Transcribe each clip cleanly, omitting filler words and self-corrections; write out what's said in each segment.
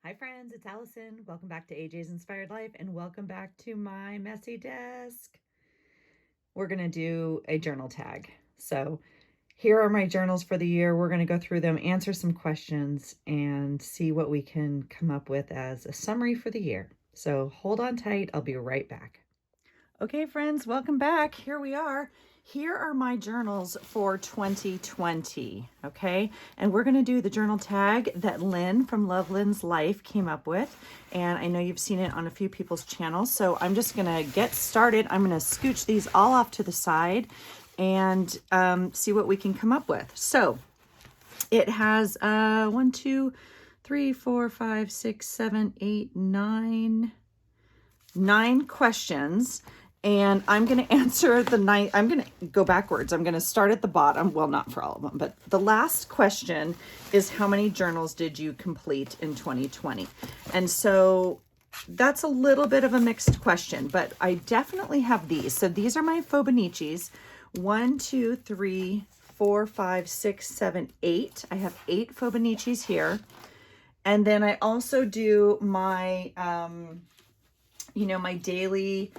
Hi friends, it's Allison. Welcome back to AJ's Inspired Life and welcome back to my messy desk. We're going to do a journal tag. So here are my journals for the year. We're going to go through them, answer some questions, and see what we can come up with as a summary for the year. So hold on tight. I'll be right back. Okay, friends, welcome back. Here we are. Here are my journals for 2020, okay? And we're gonna do the journal tag that Lynn from Love Lynn's Life came up with. And I know you've seen it on a few people's channels, so I'm just gonna get started. I'm gonna scooch these all off to the side and see what we can come up with. So it has 1, 2, 3, 4, 5, 6, 7, 8, 9 questions. And I'm going to answer the 9. I'm going to go backwards. I'm going to start at the bottom. Well, not for all of them, but the last question is how many journals did you complete in 2020? And so that's a little bit of a mixed question, but I definitely have these. So these are my Fibonacci's. 1, 2, 3, 4, 5, 6, 7, 8. I have 8 Fibonacci's here. And then I also do my, my daily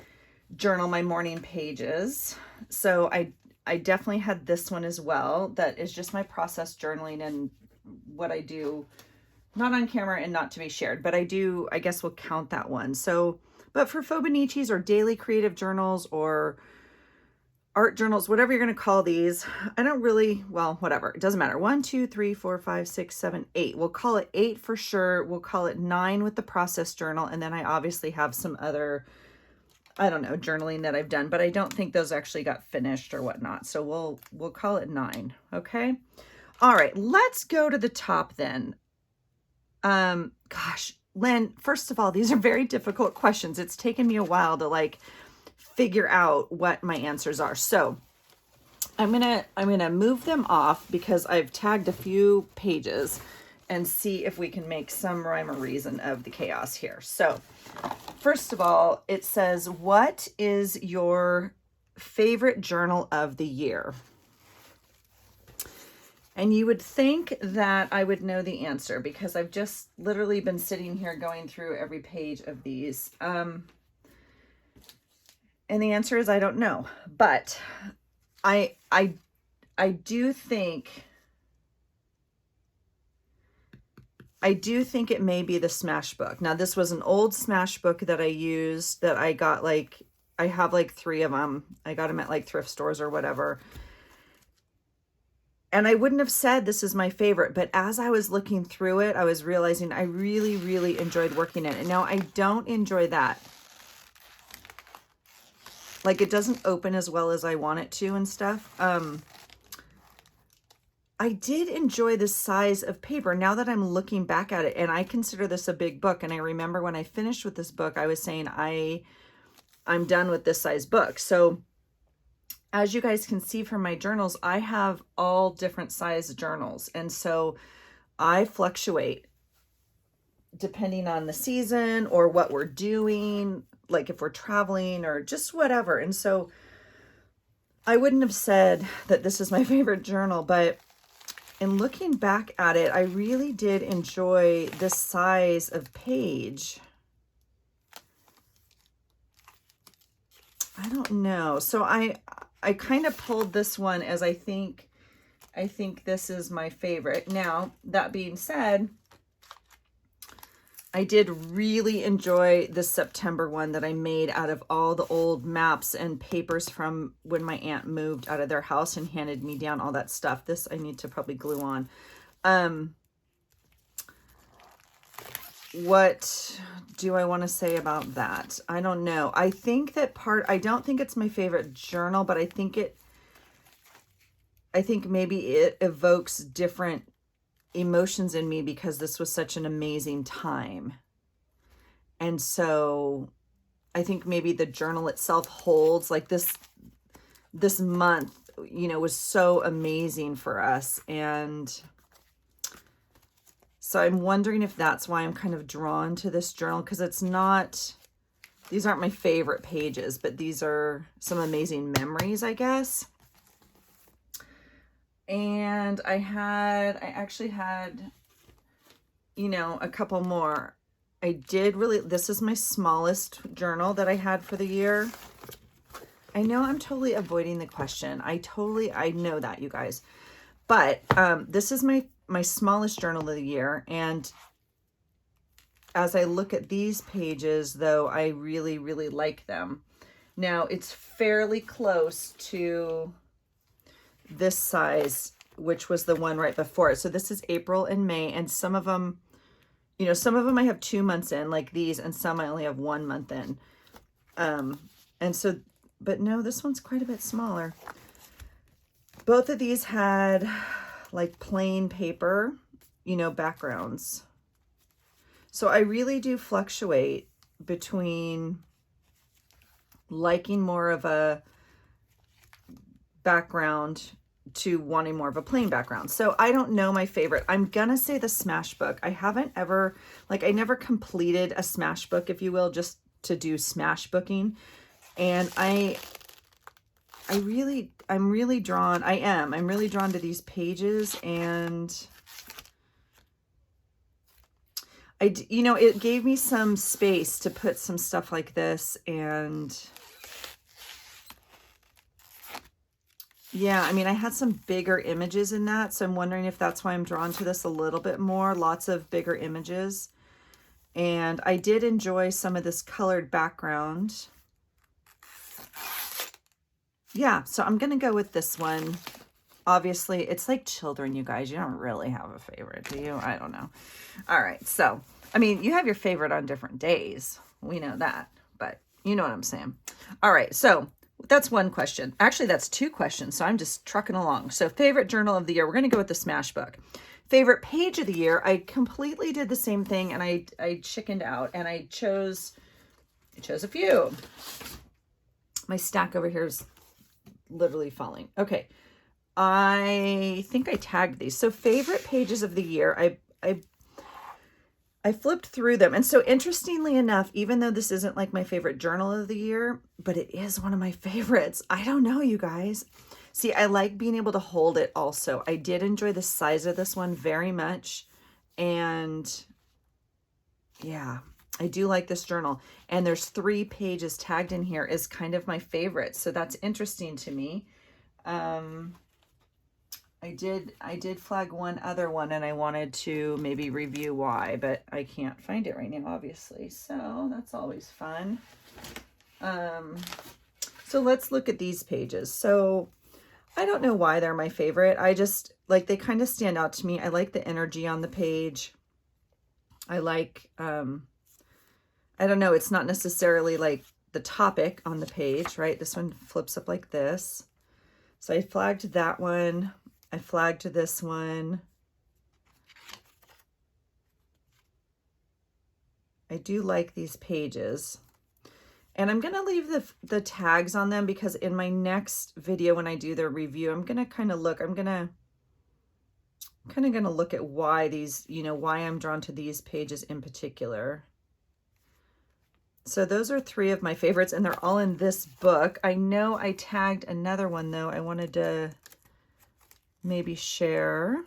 journal, my morning pages. So I definitely had this one as well. That is just my process journaling and what I do, not on camera and not to be shared, but I guess we'll count that one. So, but for Fibonacci's or daily creative journals or art journals, whatever you're going to call these, I don't really, well, whatever, it doesn't matter. 1, 2, 3, 4, 5, 6, 7, 8. We'll call it 8 for sure. We'll call it 9 with the process journal. And then I obviously have some other, I don't know, journaling that I've done, but I don't think those actually got finished or whatnot. So we'll call it 9. Okay. All right. Let's go to the top then. Gosh, Lynn, first of all, these are very difficult questions. It's taken me a while to figure out what my answers are. So I'm going to move them off because I've tagged a few pages and see if we can make some rhyme or reason of the chaos here. So first of all, it says, what is your favorite journal of the year? And you would think that I would know the answer because I've just literally been sitting here going through every page of these. And the answer is I don't know, but I do think it may be the Smash book. Now, this was an old Smash book that I used that I got I have 3 of them. I got them at thrift stores or whatever. And I wouldn't have said this is my favorite, but as I was looking through it, I was realizing I really, really enjoyed working in it. And now I don't enjoy that. It doesn't open as well as I want it to and stuff. I did enjoy the size of paper now that I'm looking back at it, and I consider this a big book. And I remember when I finished with this book, I was saying I'm done with this size book. So as you guys can see from my journals, I have all different size journals. And so I fluctuate depending on the season or what we're doing, if we're traveling or just whatever. And so I wouldn't have said that this is my favorite journal, but in looking back at it, I really did enjoy the size of page. I don't know. So I kind of pulled this one as I think this is my favorite. Now, that being said, I did really enjoy the September one that I made out of all the old maps and papers from when my aunt moved out of their house and handed me down all that stuff. This I need to probably glue on. What do I want to say about that? I don't know. I think that I don't think it's my favorite journal, but I think maybe it evokes different emotions in me because this was such an amazing time. And so I think maybe the journal itself holds this month, was so amazing for us. And so I'm wondering if that's why I'm kind of drawn to this journal, because these aren't my favorite pages, but these are some amazing memories, I guess. And I actually had, a couple more. I did really, this is my smallest journal that I had for the year. I know I'm totally avoiding the question. I know that, you guys. But this is my smallest journal of the year. And as I look at these pages, though, I really, really like them. Now, it's fairly close to this size, which was the one right before it. So this is April and May, and some of them, you know, some of them I have 2 months in, like these, and some I only have 1 month in. And so, but no, this one's quite a bit smaller. Both of these had like plain paper, you know, backgrounds. So I really do fluctuate between liking more of a background to wanting more of a plain background. So I don't know my favorite. I'm gonna say the Smash Book. I haven't ever, like, I never completed a Smash Book, if you will, just to do Smash booking. And I'm really drawn to these pages, and you know, it gave me some space to put some stuff like this. And yeah, I mean, I had some bigger images in that, so I'm wondering if that's why I'm drawn to this a little bit more. Lots of bigger images. And I did enjoy some of this colored background. Yeah, so I'm going to go with this one. Obviously, it's like children, you guys. You don't really have a favorite, do you? I don't know. All right, so, I mean, you have your favorite on different days. We know that, but you know what I'm saying. All right, so that's one question. Actually, that's 2 questions, so I'm just trucking along. So favorite journal of the year, we're going to go with the Smash Book. Favorite page of the year, I completely did the same thing, and I chickened out, and I chose a few. My stack over here is literally falling. Okay. I think I tagged these. So favorite pages of the year, I flipped through them. And so interestingly enough, even though this isn't like my favorite journal of the year, but it is one of my favorites. I don't know, you guys. See, I like being able to hold it also. I did enjoy the size of this one very much. And yeah, I do like this journal. And there's 3 pages tagged in here is kind of my favorite. So that's interesting to me. I did flag one other one, and I wanted to maybe review why, but I can't find it right now, obviously. So that's always fun. So let's look at these pages. So I don't know why they're my favorite. I just like, they kind of stand out to me. I like the energy on the page. I like, I don't know, it's not necessarily like the topic on the page, right? This one flips up like this. So I flagged that one. I flagged this one. I do like these pages. And I'm going to leave the tags on them, because in my next video, when I do the review, I'm going to kind of look, I'm going to look at why these, you know, why I'm drawn to these pages in particular. So those are 3 of my favorites, and they're all in this book. I know I tagged another one, though, I wanted to maybe share,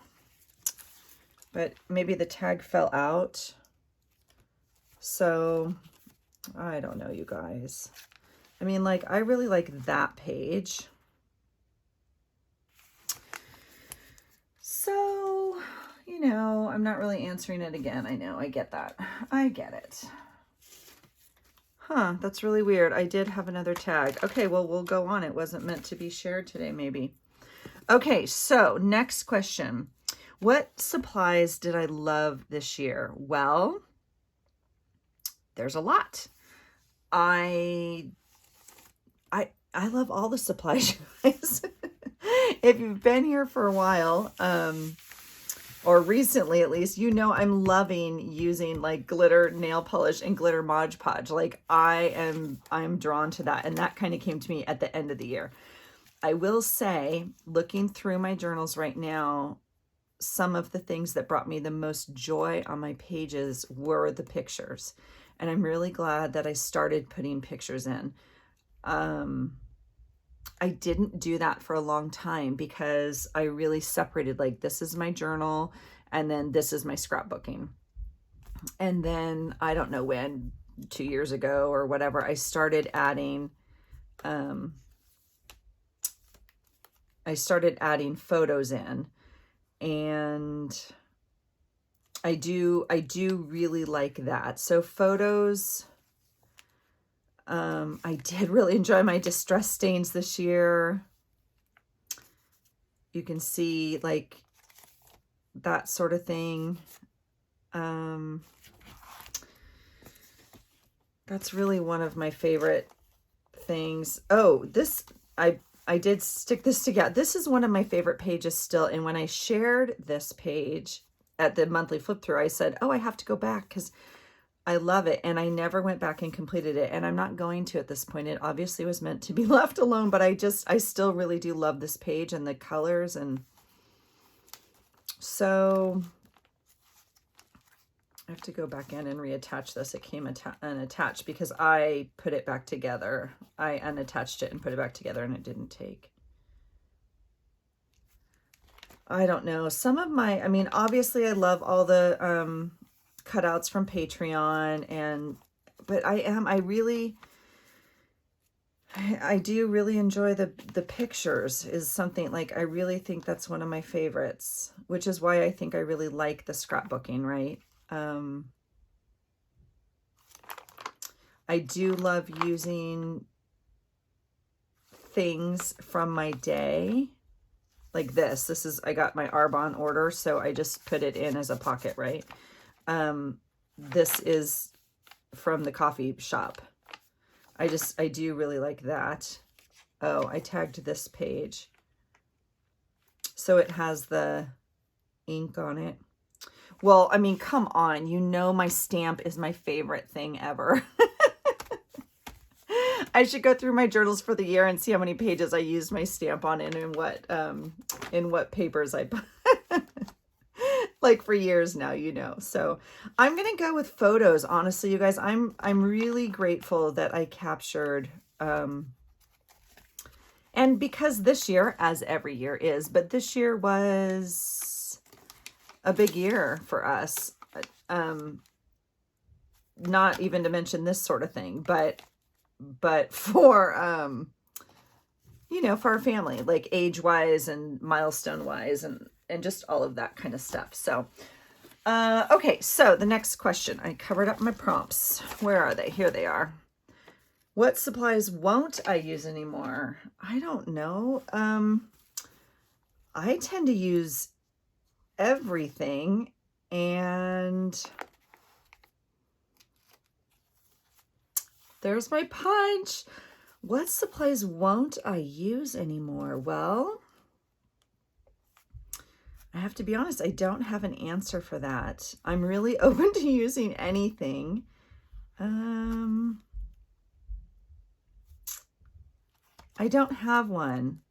but maybe the tag fell out. So I don't know, you guys. I mean, like, I really like that page. So, you know, I'm not really answering it again. I know, I get that. I get it. Huh, that's really weird. I did have another tag. Okay, well, we'll go on. It wasn't meant to be shared today, maybe. Okay, so next question. What supplies did I love this year? Well, there's a lot. I love all the supplies, you guys. If you've been here for a while, or recently at least, you know I'm loving using like glitter nail polish and glitter Mod Podge. Like I'm drawn to that, and that kind of came to me at the end of the year. I will say, looking through my journals right now, some of the things that brought me the most joy on my pages were the pictures. And I'm really glad that I started putting pictures in. I didn't do that for a long time, because I really separated, like, this is my journal and then this is my scrapbooking. And then I don't know when, 2 years ago or whatever, I started adding photos in, and I do really like that. So photos, I did really enjoy my distress stains this year. You can see like that sort of thing. That's really one of my favorite things. Oh, this, I did stick this together. This is one of my favorite pages still. And when I shared this page at the monthly flip through, I said, oh, I have to go back because I love it. And I never went back and completed it. And I'm not going to at this point. It obviously was meant to be left alone, but I still really do love this page and the colors. And so I have to go back in and reattach this. It came unattached because I put it back together. I unattached it and put it back together, and it didn't take. I don't know. Some of my, I mean, obviously I love all the cutouts from Patreon, but I do really enjoy the pictures. Is something like, I really think that's one of my favorites, which is why I think I really like the scrapbooking, right? I do love using things from my day like this. This is, I got my Arbonne order, so I just put it in as a pocket, right? This is from the coffee shop. I do really like that. Oh, I tagged this page. So it has the ink on it. Well, I mean, come on, you know my stamp is my favorite thing ever. I should go through my journals for the year and see how many pages I used my stamp on and in what papers I put. Like for years now, you know. So I'm gonna go with photos. Honestly, you guys, I'm really grateful that I captured and because this year, as every year is, but this year was a big year for us. Not even to mention this sort of thing, but for you know, for our family, like age-wise and milestone-wise and just all of that kind of stuff. So okay, so the next question. I covered up my prompts. Where are they? Here they are. What supplies won't I use anymore? I don't know. I tend to use everything, and there's my punch. What supplies won't I use anymore? Well, I have to be honest, I don't have an answer for that. I'm really open to using anything. I don't have one.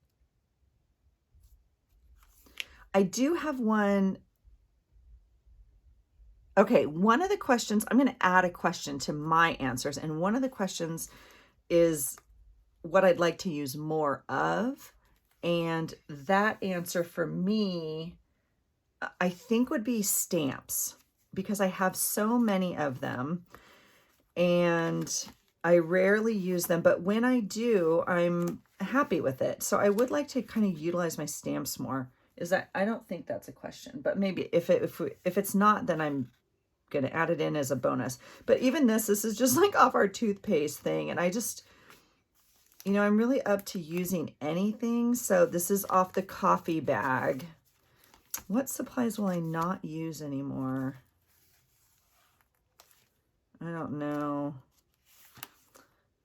I do have one. Okay, one of the questions, I'm going to add a question to my answers. And one of the questions is what I'd like to use more of. And that answer for me, I think would be stamps, because I have so many of them and I rarely use them. But when I do, I'm happy with it. So I would like to kind of utilize my stamps more. Is that, I don't think that's a question, but maybe if it's not, then I'm going to add it in as a bonus. But even this is just like off our toothpaste thing. And I just, you know, I'm really up to using anything. So this is off the coffee bag. What supplies will I not use anymore? I don't know.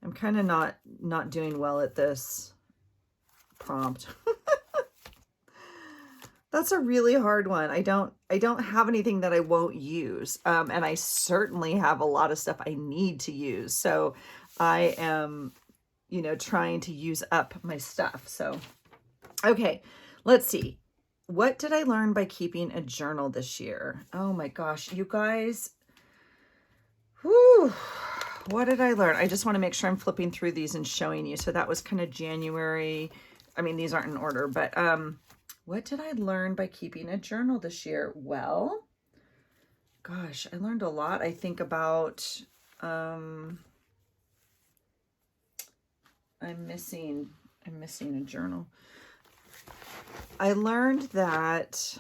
I'm kind of not doing well at this prompt. That's a really hard one. I don't have anything that I won't use. And I certainly have a lot of stuff I need to use. So I am, you know, trying to use up my stuff. So, okay, let's see. What did I learn by keeping a journal this year? Oh my gosh, you guys. Whew. What did I learn? I just want to make sure I'm flipping through these and showing you. So that was kind of January. I mean, these aren't in order, but what did I learn by keeping a journal this year? Well, gosh, I learned a lot. I think about, I'm missing a journal. I learned that,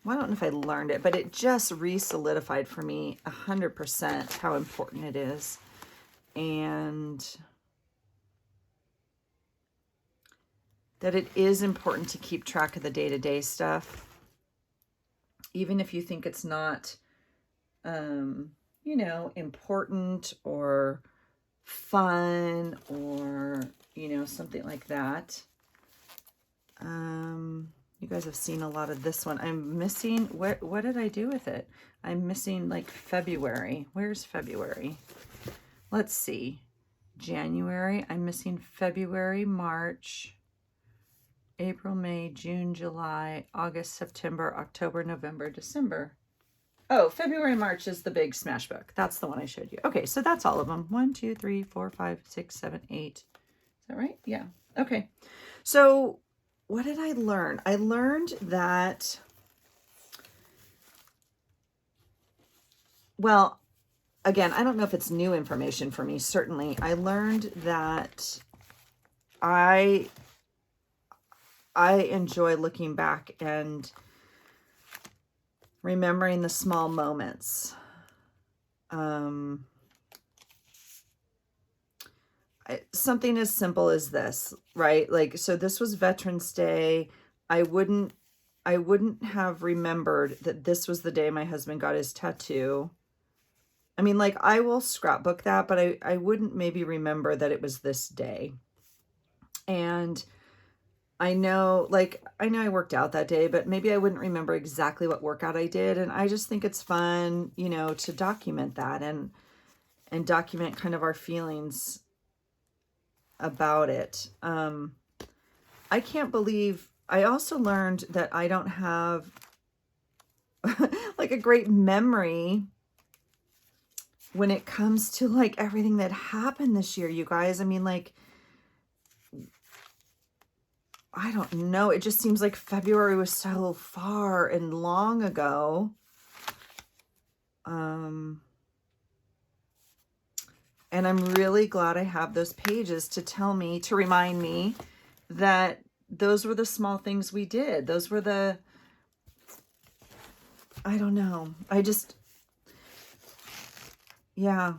well, I don't know if I learned it, but it just re-solidified for me 100% how important it is. And that it is important to keep track of the day-to-day stuff. Even if you think it's not, you know, important or fun or, you know, something like that. You guys have seen a lot of this one. I'm missing, what did I do with it? I'm missing like February. Where's February? Let's see. January. I'm missing February, March, April, May, June, July, August, September, October, November, December. Oh, February, March is the big smash book. That's the one I showed you. Okay, so that's all of them. 1, 2, 3, 4, 5, 6, 7, 8. Is that right? Yeah. Okay. So what did I learn? I learned that, well, again, I don't know if it's new information for me. Certainly, I learned that I enjoy looking back and remembering the small moments. Something as simple as this, right? Like, so this was Veterans Day. I wouldn't have remembered that this was the day my husband got his tattoo. I mean, like, I will scrapbook that, but I wouldn't maybe remember that it was this day. And I know I worked out that day, but maybe I wouldn't remember exactly what workout I did. And I just think it's fun, you know, to document that and document kind of our feelings about it. I can't believe, I also learned that I don't have like a great memory when it comes to like everything that happened this year, you guys. I mean, like, I don't know. It just seems like February was so far and long ago. And I'm really glad I have those pages to tell me, to remind me that those were the small things we did. Those were the, I don't know. Yeah.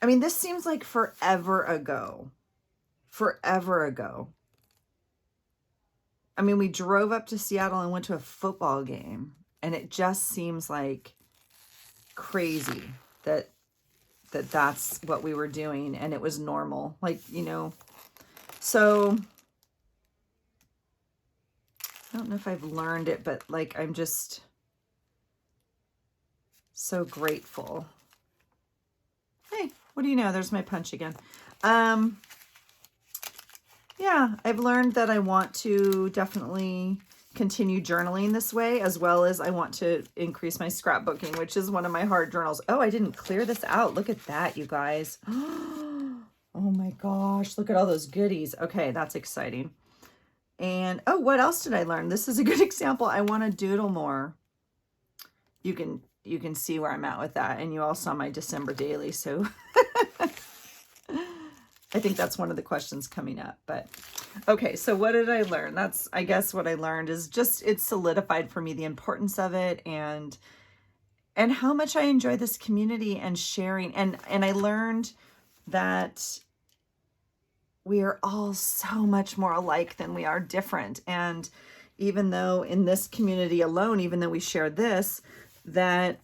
I mean, this seems like forever ago. Forever ago. I mean, we drove up to Seattle and went to a football game, and it just seems like crazy that that's what we were doing, and it was normal. Like, you know, so I don't know if I've learned it, but like, I'm just so grateful. Hey, what do you know? There's my punch again. Yeah, I've learned that I want to definitely continue journaling this way, as well as I want to increase my scrapbooking, which is one of my hard journals. Oh, I didn't clear this out. Look at that, you guys. Oh my gosh, look at all those goodies. Okay, that's exciting. And oh, what else did I learn? This is a good example. I want to doodle more. You can see where I'm at with that. And you all saw my December daily, so I think that's one of the questions coming up. But okay, so what did I learn? That's, I guess what I learned is just, it solidified for me the importance of it and how much I enjoy this community and sharing. And I learned that we are all so much more alike than we are different. And even though in this community alone, even though we share this, that,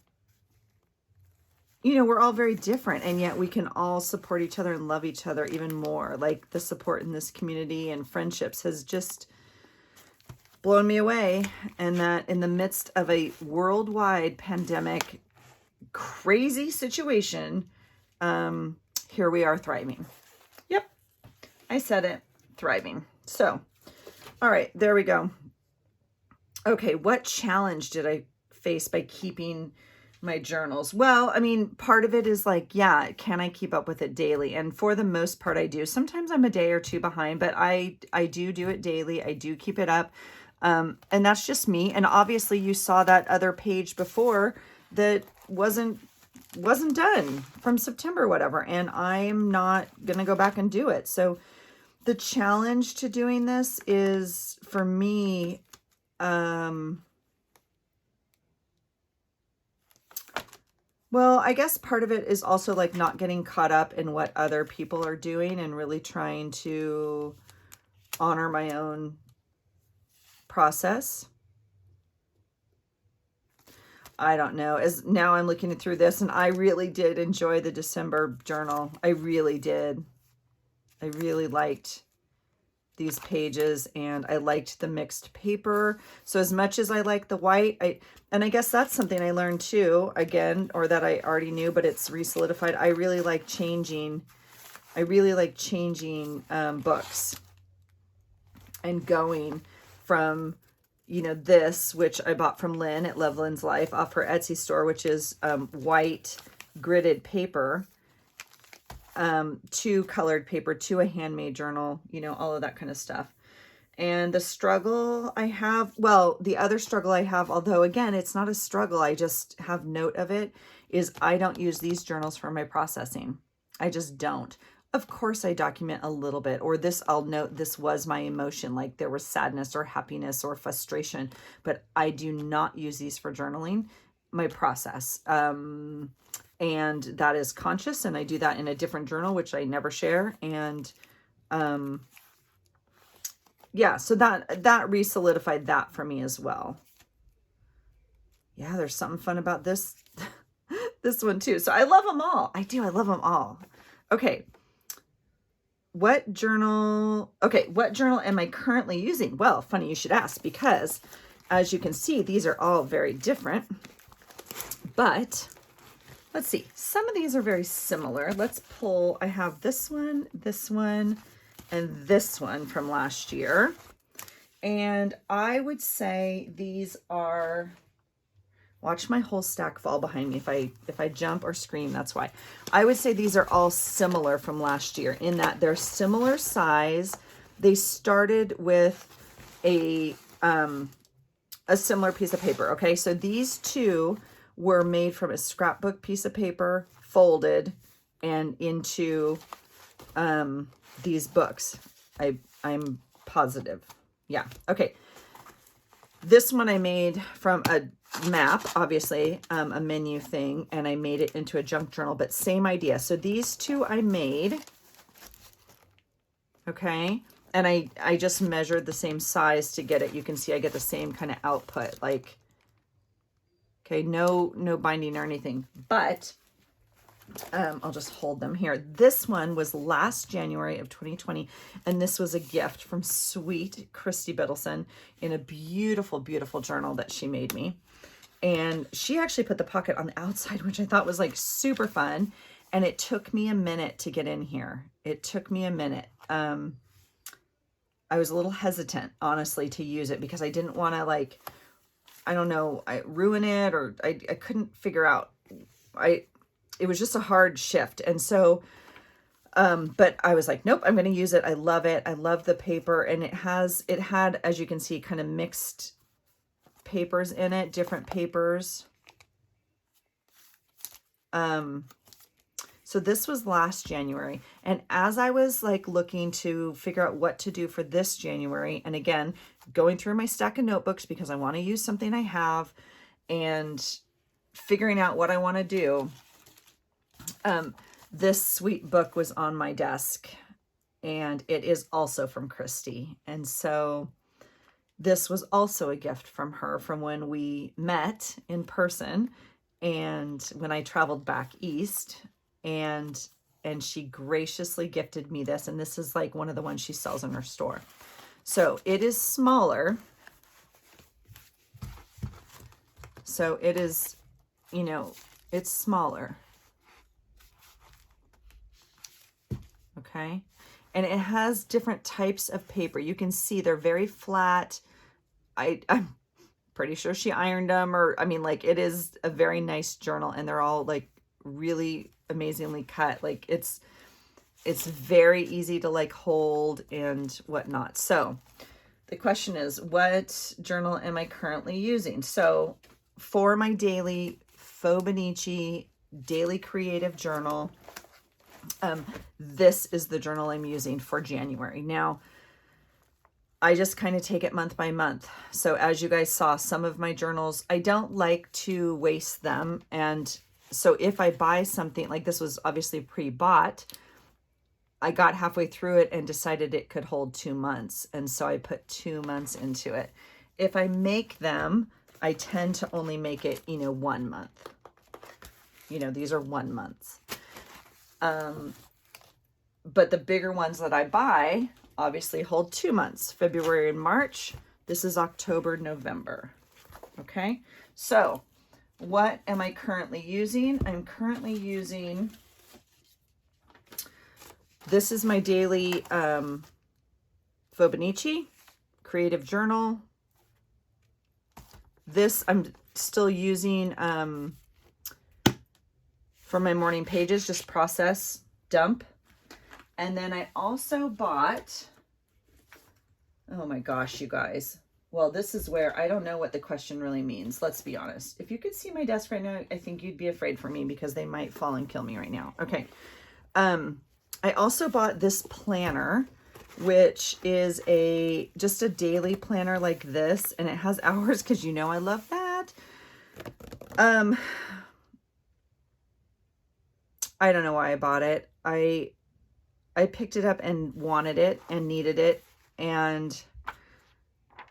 you know, we're all very different, and yet we can all support each other and love each other even more. Like, the support in this community and friendships has just blown me away. And that in the midst of a worldwide pandemic, crazy situation, here we are thriving. Yep, I said it, thriving. So, all right, there we go. Okay, what challenge did I face by keeping my journals? Well, I mean, part of it is like, yeah, can I keep up with it daily? And for the most part, I do. Sometimes I'm a day or two behind, but I do it daily. I do keep it up. And that's just me. And obviously you saw that other page before that wasn't done from September, whatever. And I'm not going to go back and do it. So the challenge to doing this is for me, well, I guess part of it is also like not getting caught up in what other people are doing and really trying to honor my own process. I don't know. As now I'm looking through this, and I really did enjoy the December journal. I really did. I really liked these pages, and I liked the mixed paper. So as much as I like the white, and I guess that's something I learned too, again, or that I already knew, but it's re-solidified. I really like changing books and going from, you know, this, which I bought from Lynn at Love Lynn's Life off her Etsy store, which is white gridded paper, to colored paper, to a handmade journal, you know, all of that kind of stuff. And the struggle I have, well, the other struggle I have, although again, it's not a struggle, I just have note of it, is I don't use these journals for my processing. I just don't. Of course I document a little bit, or this, I'll note this was my emotion, like there was sadness or happiness or frustration, but I do not use these for journaling my process. And that is conscious, and I do that in a different journal, which I never share. And yeah, so that re-solidified that for me as well. Yeah, there's something fun about this this one too. So I love them all. I love them all. Okay. What journal am I currently using? Well, funny you should ask, because as you can see, these are all very different. But let's see. Some of these are very similar. Let's pull, I have this one, and this one from last year. And I would say these are, watch my whole stack fall behind me. If I jump or scream, that's why. I would say these are all similar from last year in that they're similar size. They started with a similar piece of paper. Okay, so these two were made from a scrapbook piece of paper, folded, and into these books. I'm positive. Yeah. Okay. This one I made from a map, obviously, a menu thing, and I made it into a junk journal, but same idea. So these two I made, okay, and I just measured the same size to get it. You can see I get the same kind of output, like, okay, no binding or anything, but I'll just hold them here. This one was last January of 2020, and this was a gift from sweet Kristie Biddleson in a beautiful, beautiful journal that she made me. And she actually put the pocket on the outside, which I thought was like super fun. And it took me a minute to get in here. It took me a minute. I was a little hesitant, honestly, to use it because I didn't want to, like, I don't know, ruin it, or I couldn't figure out. It was just a hard shift. And so, but I was like, nope, I'm going to use it. I love it. I love the paper. And it had, as you can see, kind of mixed papers in it, different papers. So this was last January. And as I was like looking to figure out what to do for this January, and again, going through my stack of notebooks because I want to use something I have and figuring out what I want to do, this sweet book was on my desk, and it is also from Kristie. And so this was also a gift from her from when we met in person and when I traveled back east, and she graciously gifted me this. And this is like one of the ones she sells in her store. So it is smaller. So it is, you know, it's smaller. Okay. And it has different types of paper. You can see they're very flat. I'm pretty sure she ironed them, or, I mean, like, it is a very nice journal, and they're all like really amazingly cut. Like it's very easy to like hold and whatnot. So the question is, what journal am I currently using? So for my daily Faux Daily Creative Journal. This is the journal I'm using for January. Now, I just kind of take it month by month. So as you guys saw, some of my journals, I don't like to waste them. And so if I buy something, like this was obviously pre-bought, I got halfway through it and decided it could hold 2 months. And so I put 2 months into it. If I make them, I tend to only make it, 1 month. These are 1 month. But the bigger ones that I buy obviously hold 2 months, February and March. This is October, November. Okay. So what am I currently using? I'm currently using, this is my daily, Faux Creative Journal. This I'm still using, for my morning pages, just process dump. And then I also bought, oh my gosh, you guys. Well, this is where I don't know what the question really means. Let's be honest. If you could see my desk right now, I think you'd be afraid for me because they might fall and kill me right now. Okay. I also bought this planner, which is just a daily planner like this. And it has hours because I love that. I don't know why I bought it. I picked it up and wanted it and needed it, and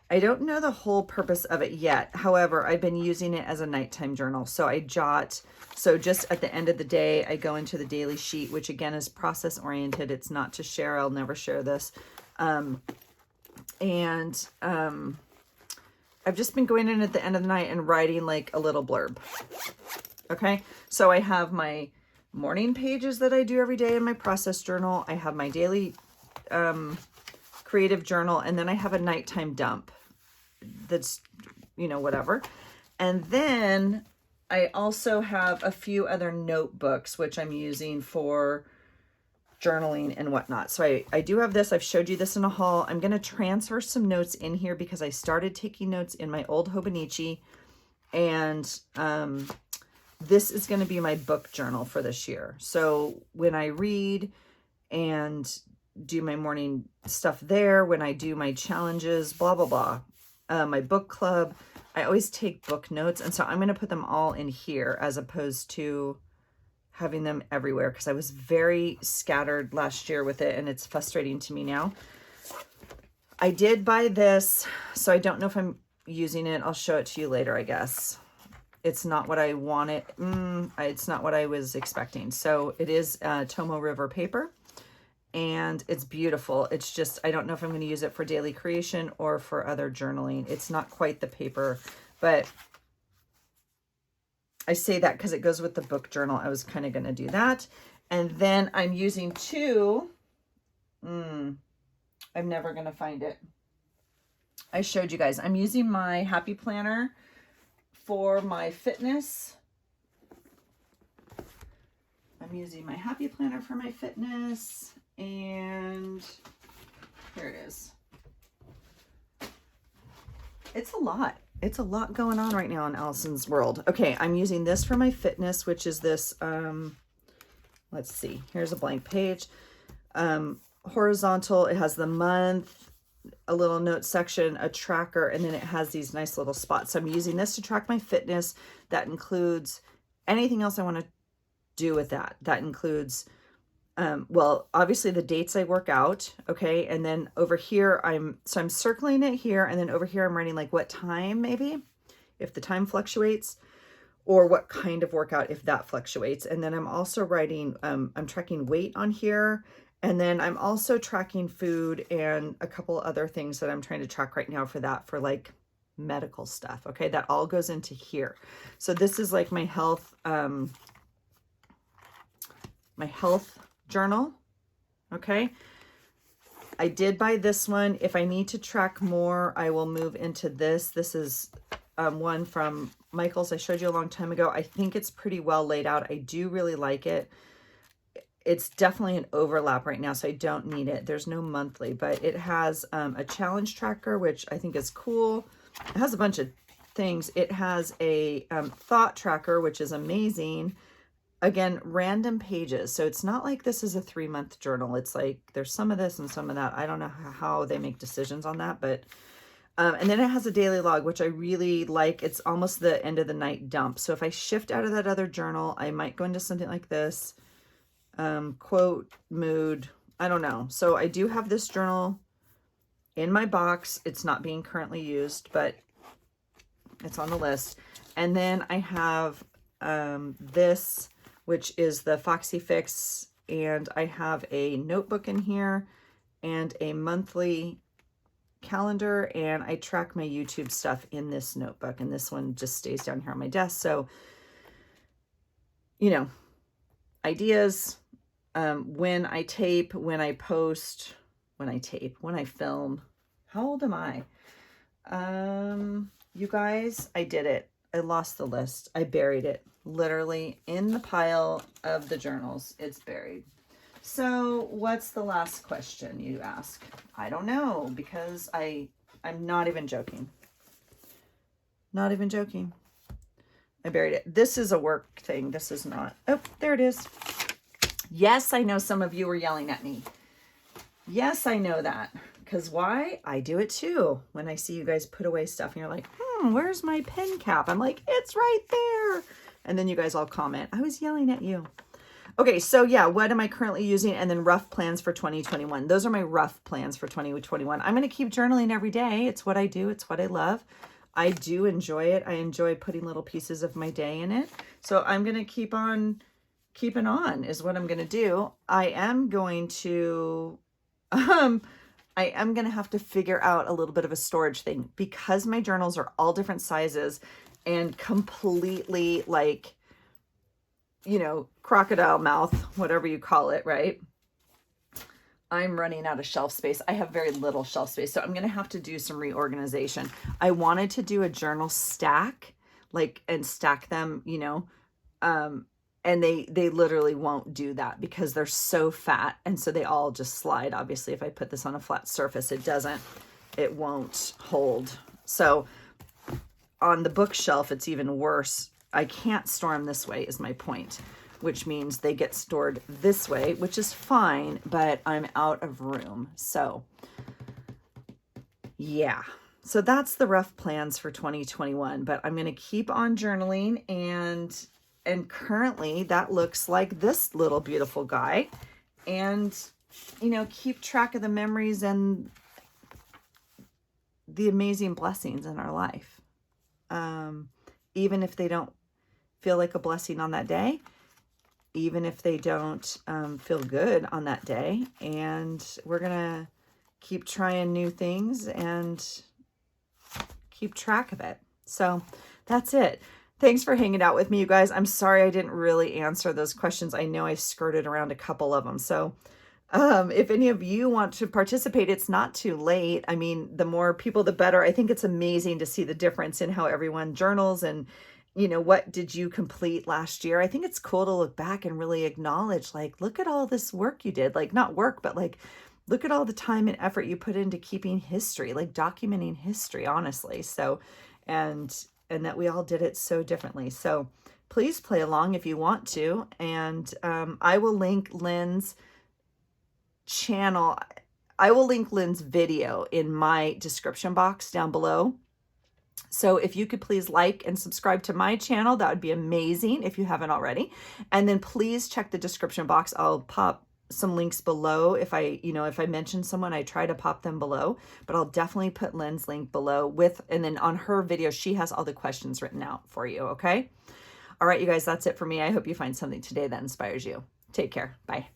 I don't know the whole purpose of it yet. However, I've been using it as a nighttime journal. So I jot, so just at the end of the day, I go into the daily sheet, which again is process oriented. It's not to share. I'll never share this. I've just been going in at the end of the night and writing like a little blurb. Okay. So I have my morning pages that I do every day in my process journal. I have my daily creative journal, and then I have a nighttime dump that's, whatever. And then I also have a few other notebooks, which I'm using for journaling and whatnot. So I do have this. I've showed you this in a haul. I'm going to transfer some notes in here because I started taking notes in my old Hobonichi, and this is going to be my book journal for this year. So when I read and do my morning stuff there, when I do my challenges, blah, blah, blah, my book club, I always take book notes. And so I'm going to put them all in here as opposed to having them everywhere because I was very scattered last year with it and it's frustrating to me now. I did buy this, so I don't know if I'm using it. I'll show it to you later, I guess. It's not what I wanted. It's not what I was expecting. So it is Tomo River paper, and it's beautiful. It's just, I don't know if I'm going to use it for daily creation or for other journaling. It's not quite the paper, but I say that because it goes with the book journal. I was kind of going to do that. And then I'm using two. I'm never going to find it. I showed you guys. I'm using my Happy Planner for my fitness. I'm using my Happy Planner for my fitness, and here it is. It's a lot. It's a lot going on right now in Allison's world. Okay, I'm using this for my fitness, which is this, let's see, here's a blank page. Horizontal, it has the month, a little note section, a tracker, and then it has these nice little spots. So I'm using this to track my fitness. That includes anything else I want to do with that. That includes, well, obviously the dates I work out. Okay. And then over here, I'm circling it here. And then over here, I'm writing like what time, maybe if the time fluctuates, or what kind of workout, if that fluctuates. And then I'm also writing, I'm tracking weight on here. And then I'm also tracking food and a couple other things that I'm trying to track right now for that, for like medical stuff. Okay. That all goes into here. So this is like my health journal. Okay. I did buy this one. If I need to track more, I will move into this. This is one from Michael's. I showed you a long time ago. I think it's pretty well laid out. I do really like it. It's definitely an overlap right now, so I don't need it. There's no monthly, but it has a challenge tracker, which I think is cool. It has a bunch of things. It has a thought tracker, which is amazing. Again, random pages. So it's not like this is a 3-month journal. It's like there's some of this and some of that. I don't know how they make decisions on that, but and then it has a daily log, which I really like. It's almost the end of the night dump. So if I shift out of that other journal, I might go into something like this, quote, mood, I don't know. So I do have this journal in my box. It's not being currently used, but it's on the list. And then I have this, which is the Foxy Fix, and I have a notebook in here and a monthly calendar, and I track my YouTube stuff in this notebook, and this one just stays down here on my desk. So, you know, ideas, when I tape, when I post, when I film. How old am I? You guys, I did it. I lost the list. I buried it literally in the pile of the journals. It's buried. So what's the last question you ask? I don't know, because I'm not even joking. Not even joking. I buried it. This is a work thing. This is not. Oh, there it is. Yes, I know some of you were yelling at me. Yes, I know that. Because why? I do it too. When I see you guys put away stuff and you're like, where's my pen cap? I'm like, it's right there. And then you guys all comment, I was yelling at you. Okay, so yeah, what am I currently using? And then rough plans for 2021. Those are my rough plans for 2021. I'm going to keep journaling every day. It's what I do. It's what I love. I do enjoy it. I enjoy putting little pieces of my day in it. So I'm going to keep on keeping on is what I'm going to do. I am going to have to figure out a little bit of a storage thing, because my journals are all different sizes and completely like, you know, crocodile mouth, whatever you call it, right? I'm running out of shelf space. I have very little shelf space, so I'm going to have to do some reorganization. I wanted to do a journal stack, like, and stack them, you know, and they literally won't do that because they're so fat, and so they all just slide. Obviously, if I put this on a flat surface, it won't hold. So on the bookshelf, it's even worse. I can't store them this way is my point, which means they get stored this way, which is fine, but I'm out of room. So yeah, so that's the rough plans for 2021, but I'm going to keep on journaling, and currently that looks like this little beautiful guy, and, you know, keep track of the memories and the amazing blessings in our life. Even if they don't feel like a blessing on that day, even if they don't feel good on that day. And we're going to keep trying new things and keep track of it. So that's it. Thanks for hanging out with me, you guys. I'm sorry I didn't really answer those questions. I know I skirted around a couple of them. So if any of you want to participate, it's not too late. I mean, the more people, the better. I think it's amazing to see the difference in how everyone journals, and, you know, what did you complete last year? I think it's cool to look back and really acknowledge, like, look at all this work you did, like, not work, but like, look at all the time and effort you put into keeping history, like documenting history, honestly. So, and that we all did it so differently. So please play along if you want to. And I will link Lynn's channel. I will link Lynn's video in my description box down below. So if you could please like and subscribe to my channel, that would be amazing if you haven't already. And then please check the description box. I'll pop some links below. If I mention someone, I try to pop them below, but I'll definitely put Lynn's link below and then on her video, she has all the questions written out for you. Okay. All right, you guys, that's it for me. I hope you find something today that inspires you. Take care. Bye.